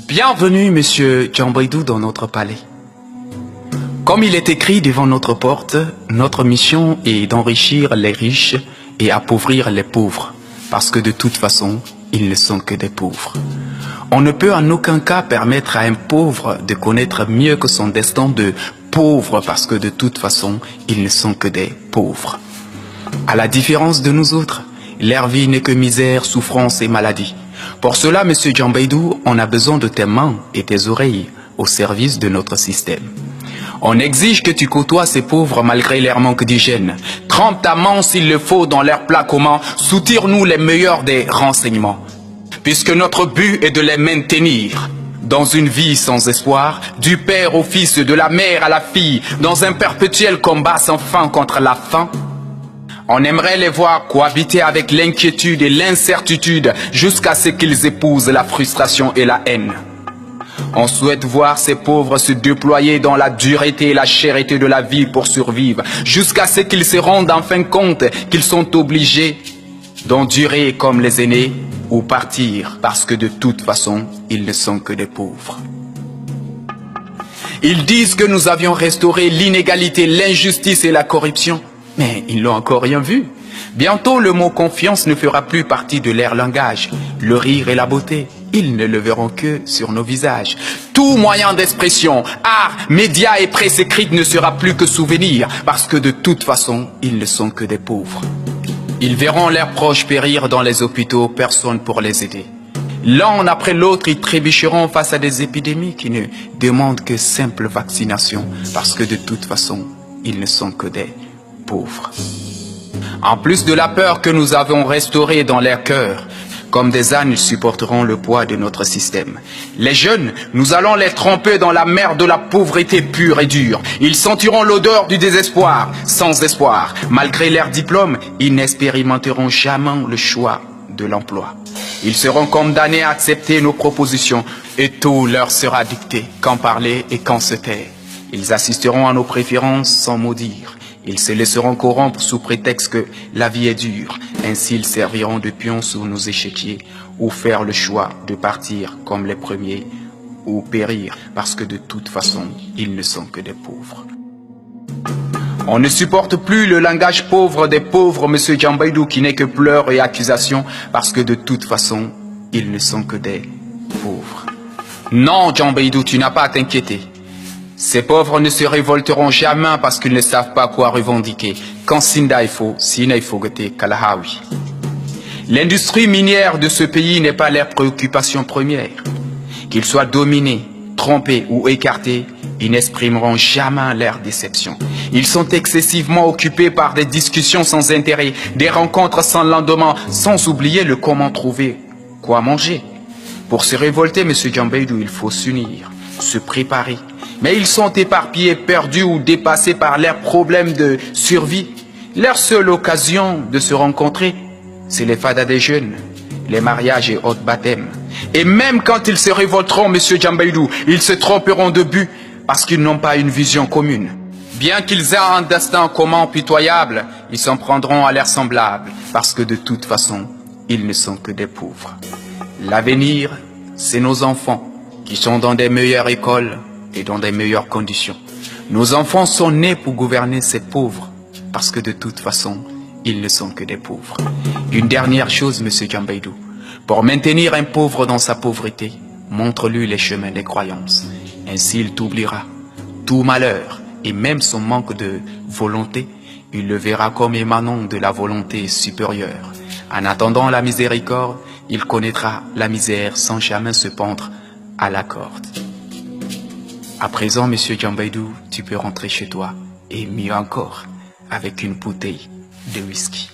Bienvenue, monsieur Djambaydou, dans notre palais. Comme il est écrit devant notre porte, notre mission est d'enrichir les riches et appauvrir les pauvres, parce que de toute façon, ils ne sont que des pauvres. On ne peut en aucun cas permettre à un pauvre de connaître mieux que son destin de pauvre, parce que de toute façon, ils ne sont que des pauvres. À la différence de nous autres, leur vie n'est que misère, souffrance et maladie. Pour cela, monsieur Djambaydou, on a besoin de tes mains et tes oreilles au service de notre système. On exige que tu côtoies ces pauvres malgré leur manque d'hygiène. Trempe ta main s'il le faut dans leur plat commun. Soutire-nous les meilleurs des renseignements. Puisque notre but est de les maintenir dans une vie sans espoir, du père au fils, de la mère à la fille, dans un perpétuel combat sans fin contre la faim. On aimerait les voir cohabiter avec l'inquiétude et l'incertitude jusqu'à ce qu'ils épousent la frustration et la haine. On souhaite voir ces pauvres se déployer dans la dureté et la chèreté de la vie pour survivre, jusqu'à ce qu'ils se rendent enfin compte qu'ils sont obligés d'endurer comme les aînés ou partir parce que de toute façon, ils ne sont que des pauvres. Ils disent que nous avions restauré l'inégalité, l'injustice et la corruption. Mais ils n'ont encore rien vu. Bientôt, le mot confiance ne fera plus partie de leur langage. Le rire et la beauté, ils ne le verront que sur nos visages. Tout moyen d'expression, art, médias et presse écrite ne sera plus que souvenir, parce que de toute façon, ils ne sont que des pauvres. Ils verront leurs proches périr dans les hôpitaux, personne pour les aider. L'un après l'autre, ils trébucheront face à des épidémies qui ne demandent que simple vaccination, parce que de toute façon, ils ne sont que des pauvres. En plus de la peur que nous avons restaurée dans leur cœur, comme des ânes, ils supporteront le poids de notre système. Les jeunes, nous allons les tremper dans la mer de la pauvreté pure et dure. Ils sentiront l'odeur du désespoir, sans espoir. Malgré leur diplôme, ils n'expérimenteront jamais le choix de l'emploi. Ils seront condamnés à accepter nos propositions et tout leur sera dicté, quand parler et quand se taire. Ils assisteront à nos préférences sans mot dire. Ils se laisseront corrompre sous prétexte que la vie est dure. Ainsi, ils serviront de pions sur nos échiquiers ou faire le choix de partir comme les premiers ou périr parce que de toute façon, ils ne sont que des pauvres. On ne supporte plus le langage pauvre des pauvres, monsieur Djambaydou, qui n'est que pleurs et accusations parce que de toute façon, ils ne sont que des pauvres. Non, Djambaydou, tu n'as pas à t'inquiéter. Ces pauvres ne se révolteront jamais parce qu'ils ne savent pas quoi revendiquer. Quand Sinda il faut, Sina il faut goûter Kalahawi. L'industrie minière de ce pays n'est pas leur préoccupation première. Qu'ils soient dominés, trompés ou écartés, ils n'exprimeront jamais leur déception. Ils sont excessivement occupés par des discussions sans intérêt, des rencontres sans lendemain, sans oublier le comment trouver quoi manger. Pour se révolter, monsieur Djambaydou, il faut s'unir, se préparer. Mais ils sont éparpillés, perdus ou dépassés par leurs problèmes de survie. Leur seule occasion de se rencontrer, c'est les fadas des jeunes, les mariages et autres baptêmes. Et même quand ils se révolteront, monsieur Djambaydou, ils se tromperont de but parce qu'ils n'ont pas une vision commune. Bien qu'ils aient un destin commun pitoyable, ils s'en prendront à leurs semblables parce que de toute façon, ils ne sont que des pauvres. L'avenir, c'est nos enfants qui sont dans des meilleures écoles et dans des meilleures conditions. Nos enfants sont nés pour gouverner ces pauvres, parce que de toute façon, ils ne sont que des pauvres. Une dernière chose, monsieur Djambaydou, pour maintenir un pauvre dans sa pauvreté, montre-lui les chemins des croyances. Ainsi, il t'oubliera tout malheur et même son manque de volonté, il le verra comme émanant de la volonté supérieure. En attendant la miséricorde, il connaîtra la misère sans jamais se pendre à la corde. À présent, monsieur Djambaydou, tu peux rentrer chez toi, et mieux encore, avec une bouteille de whisky.